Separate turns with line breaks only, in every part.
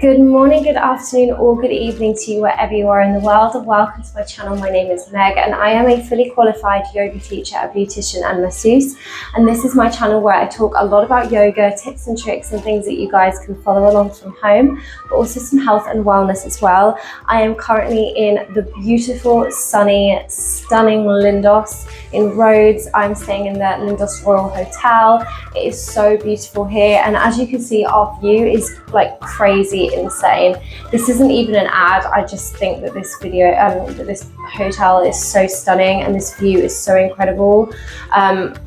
Good morning, good afternoon, or good evening to you wherever you are in the world. Welcome to my channel. My name is Meg and I am a fully qualified yoga teacher, a beautician and masseuse. And this is my channel where I talk a lot about yoga, tips and tricks and things that you guys can follow along from home, but also some health and wellness as well. I am currently in the beautiful, sunny, stunning Lindos in Rhodes. I'm staying in the Lindos Royal Hotel. It is so beautiful here, and as you can see, our view is like crazy insane. This isn't even an ad. I just think that this this hotel is so stunning and this view is so incredible.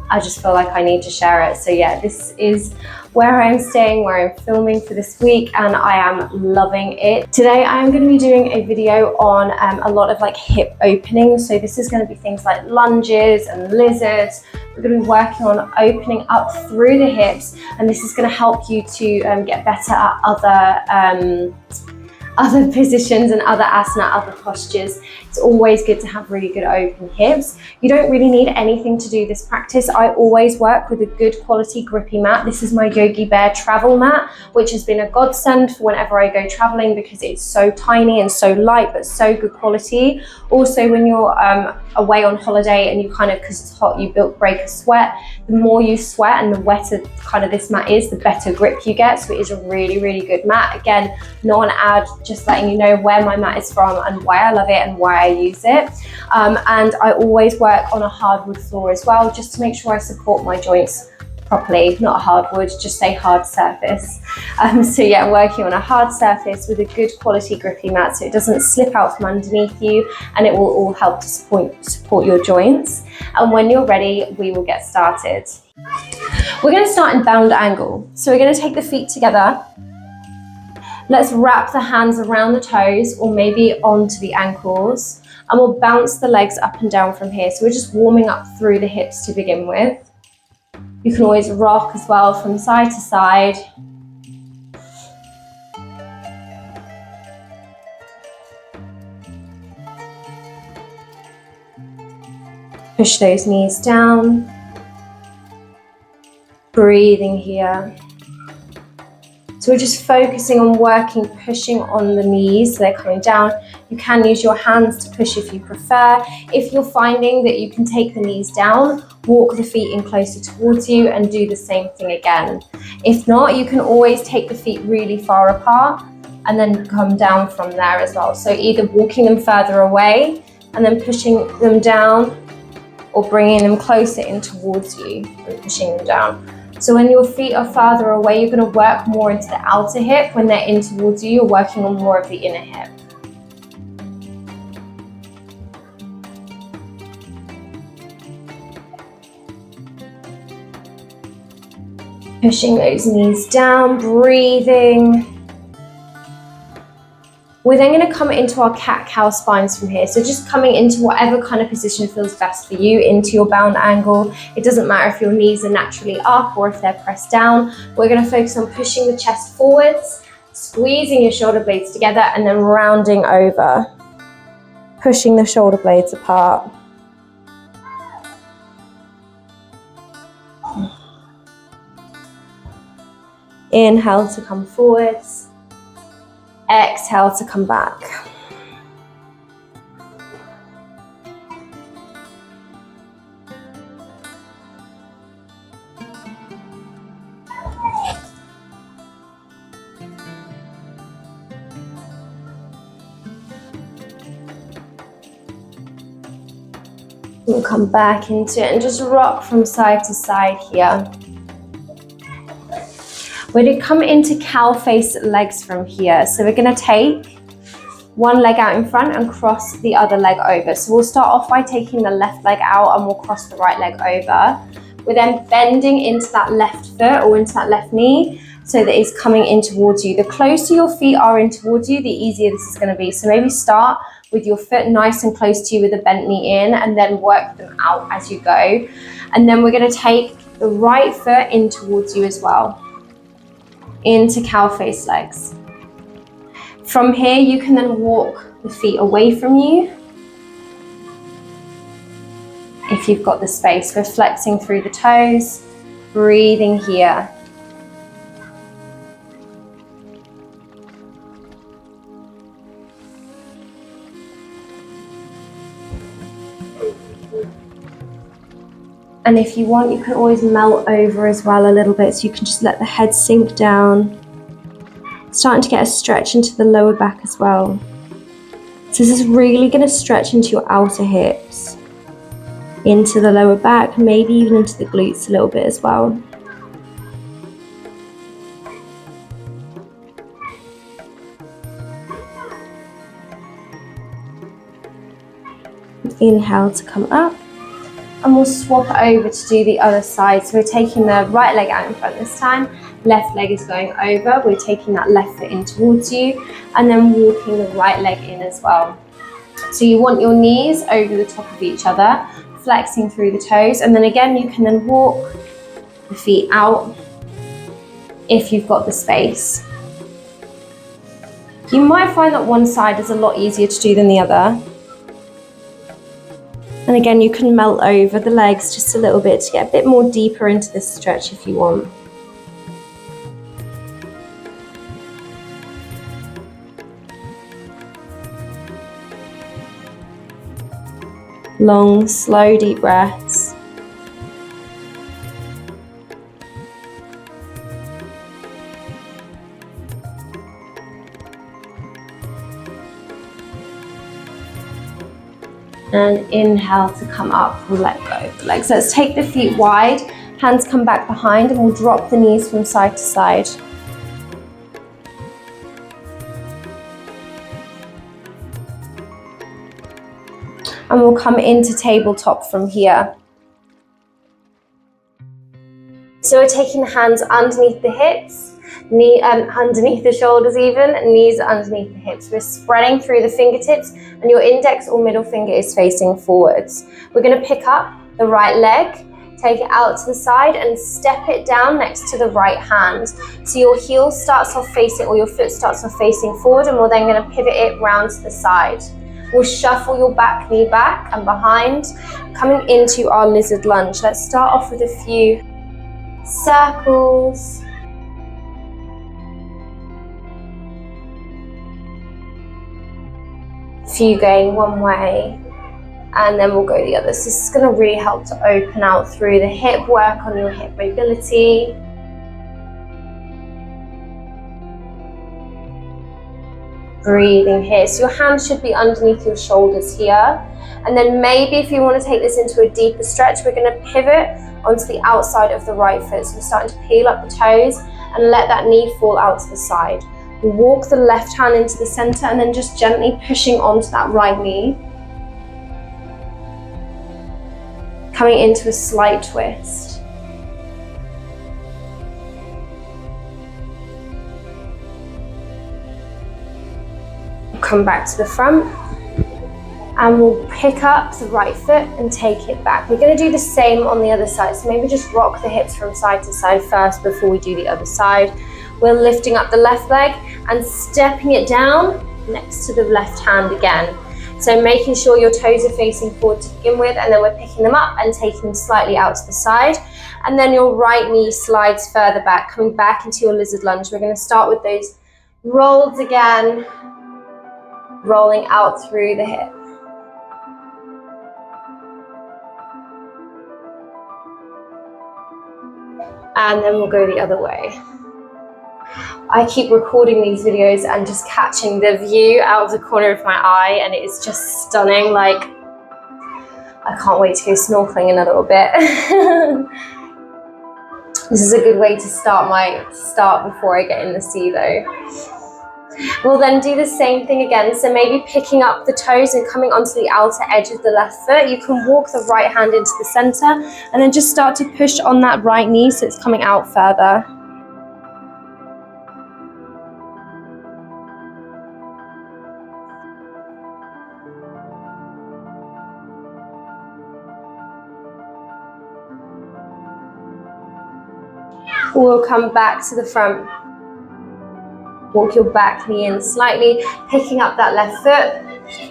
I just feel like I need to share it. So yeah, this is where I'm staying, where I'm filming for this week, and I am loving it. Today I am going to be doing a video on a lot of like hip openings. So this is going to be things like lunges and lizards. We're going to be working on opening up through the hips, and this is going to help you to get better at other positions and other asana, other postures. It's always good to have really good open hips. You don't really need anything to do this practice. I always work with a good quality grippy mat. This is my Yogi Bear travel mat, which has been a godsend for whenever I go traveling because it's so tiny and so light, but so good quality. Also, when you're away on holiday and you because it's hot, you break a sweat. The more you sweat and the wetter this mat is, the better grip you get. So it is a really, really good mat. Again, not an ad, just letting you know where my mat is from and why I love it and why I use it. And I always work on a hardwood floor as well, just to make sure I support my joints properly. Not a hardwood, just a hard surface. So yeah, working on a hard surface with a good quality grippy mat so it doesn't slip out from underneath you, and it will all help to support your joints. And when you're ready, we will get started. We're going to start in bound angle. So we're going to take the feet together. Let's wrap the hands around the toes or maybe onto the ankles, and we'll bounce the legs up and down from here. So we're just warming up through the hips to begin with. You can always rock as well from side to side. Push those knees down. Breathing here. So we're just focusing on pushing on the knees so they're coming down. You can use your hands to push if you prefer. If you're finding that you can take the knees down, walk the feet in closer towards you and do the same thing again. If not, you can always take the feet really far apart and then come down from there as well. So either walking them further away and then pushing them down, or bringing them closer in towards you and pushing them down. So when your feet are farther away, you're going to work more into the outer hip. When they're in towards you, you're working on more of the inner hip. Pushing those knees down, breathing. We're then going to come into our cat-cow spines from here. So just coming into whatever kind of position feels best for you, into your bound angle. It doesn't matter if your knees are naturally up or if they're pressed down. We're going to focus on pushing the chest forwards, squeezing your shoulder blades together, and then rounding over. Pushing the shoulder blades apart. Inhale to come forwards. Exhale to come back. We'll come back into it and just rock from side to side here. We're going to come into Cowface legs from here. So we're going to take one leg out in front and cross the other leg over. So we'll start off by taking the left leg out and we'll cross the right leg over. We're then bending into that left foot or into that left knee so that it's coming in towards you. The closer your feet are in towards you, the easier this is going to be. So maybe start with your foot nice and close to you with a bent knee in, and then work them out as you go. And then we're going to take the right foot in towards you as well, into Cowface legs. From here, you can then walk the feet away from you if you've got the space. We're flexing through the toes, breathing here. And if you want, you can always melt over as well a little bit, so you can just let the head sink down. Starting to get a stretch into the lower back as well. So this is really going to stretch into your outer hips, into the lower back, maybe even into the glutes a little bit as well. Inhale to come up, and we'll swap over to do the other side. So we're taking the right leg out in front this time, left leg is going over, we're taking that left foot in towards you, and then walking the right leg in as well. So you want your knees over the top of each other, flexing through the toes, and then again you can then walk the feet out if you've got the space. You might find that one side is a lot easier to do than the other. And again, you can melt over the legs just a little bit to get a bit more deeper into this stretch if you want. Long, slow, deep breaths. And inhale to come up, we'll let go of the legs. Let's take the feet wide, hands come back behind, and we'll drop the knees from side to side. And we'll come into tabletop from here. So we're taking the hands underneath the hips, underneath the shoulders even, knees underneath the hips. We're spreading through the fingertips, and your index or middle finger is facing forwards. We're going to pick up the right leg, take it out to the side, and step it down next to the right hand. So your heel starts off facing, or your foot starts off facing forward, and we're then going to pivot it round to the side. We'll shuffle your back knee back and behind, coming into our lizard lunge. Let's start off with a few circles. Few going one way, and then we'll go the other. So this is going to really help to open out through the hip, work on your hip mobility. Breathing here. So your hands should be underneath your shoulders here. And then maybe if you want to take this into a deeper stretch, we're going to pivot onto the outside of the right foot. So we're starting to peel up the toes and let that knee fall out to the side. We'll walk the left hand into the center and then just gently pushing onto that right knee. Coming into a slight twist. Come back to the front, and we'll pick up the right foot and take it back. We're going to do the same on the other side, so maybe just rock the hips from side to side first before we do the other side. We're lifting up the left leg and stepping it down next to the left hand again. So making sure your toes are facing forward to begin with, and then we're picking them up and taking them slightly out to the side. And then your right knee slides further back, coming back into your lizard lunge. We're going to start with those rolls again. Rolling out through the hip. And then we'll go the other way. I keep recording these videos and just catching the view out of the corner of my eye, and it is just stunning. Like, I can't wait to go snorkeling in a little bit. This is a good way to start before I get in the sea though. We'll then do the same thing again. So maybe picking up the toes and coming onto the outer edge of the left foot. You can walk the right hand into the center and then just start to push on that right knee so it's coming out further. We'll come back to the front. Walk your back knee in slightly, picking up that left foot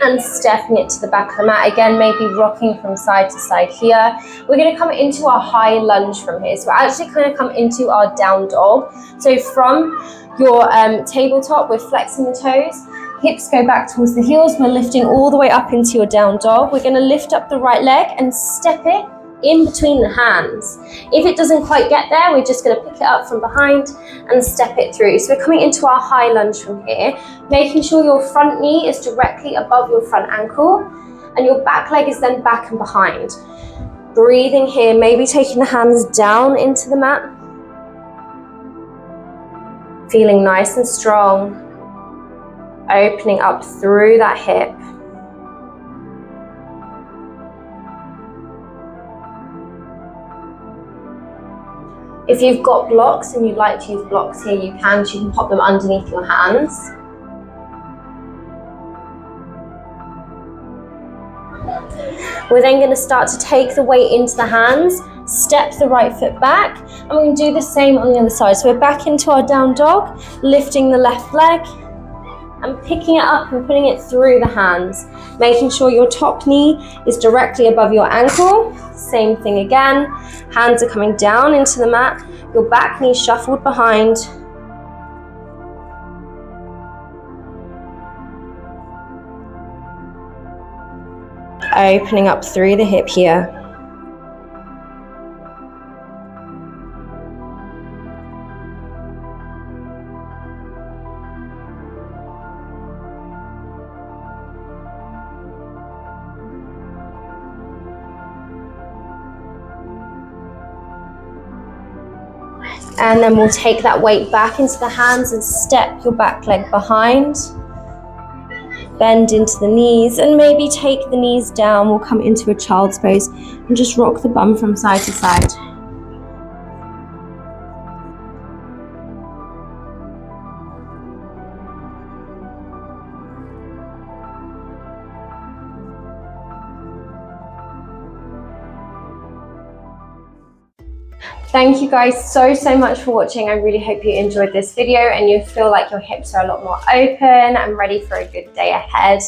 and stepping it to the back of the mat. Again, maybe rocking from side to side here. We're going to come into our high lunge from here. So we're actually going to come into our down dog. So from your tabletop, we're flexing the toes. Hips go back towards the heels. We're lifting all the way up into your down dog. We're going to lift up the right leg and step it in between the hands. If it doesn't quite get there, we're just going to pick it up from behind and step it through. So we're coming into our high lunge from here, making sure your front knee is directly above your front ankle and your back leg is then back and behind. Breathing here, maybe taking the hands down into the mat. Feeling nice and strong, opening up through that hip. If you've got blocks and you'd like to use blocks here, you can. So you can pop them underneath your hands. We're then going to start to take the weight into the hands, step the right foot back, and we're going to do the same on the other side. So we're back into our down dog, lifting the left leg and picking it up and putting it through the hands, making sure your top knee is directly above your ankle. Same thing again, hands are coming down into the mat, your back knee shuffled behind. Opening up through the hip here. And then we'll take that weight back into the hands and step your back leg behind. Bend into the knees and maybe take the knees down. We'll come into a child's pose and just rock the bum from side to side. Thank you guys so much for watching. I really hope you enjoyed this video and you feel like your hips are a lot more open and ready for a good day ahead.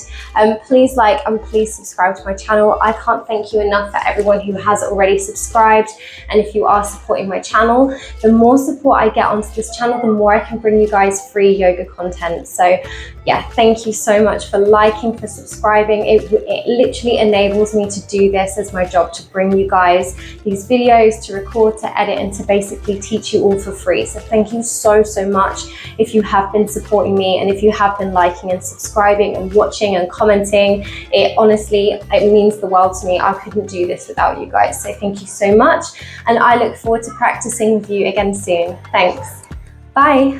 Please like and please subscribe to my channel. I can't thank you enough for everyone who has already subscribed, and if you are supporting my channel, the more support I get onto this channel, the more I can bring you guys free yoga content. So yeah, thank you so much for liking, for subscribing. It literally enables me to do this as my job, to bring you guys these videos, to record, to edit, and to basically teach you all for free. So thank you so much if you have been supporting me and if you have been liking and subscribing and watching and commenting. It honestly, it means the world to me. I couldn't do this without you guys. So thank you so much, and I look forward to practicing with you again soon. Thanks. Bye.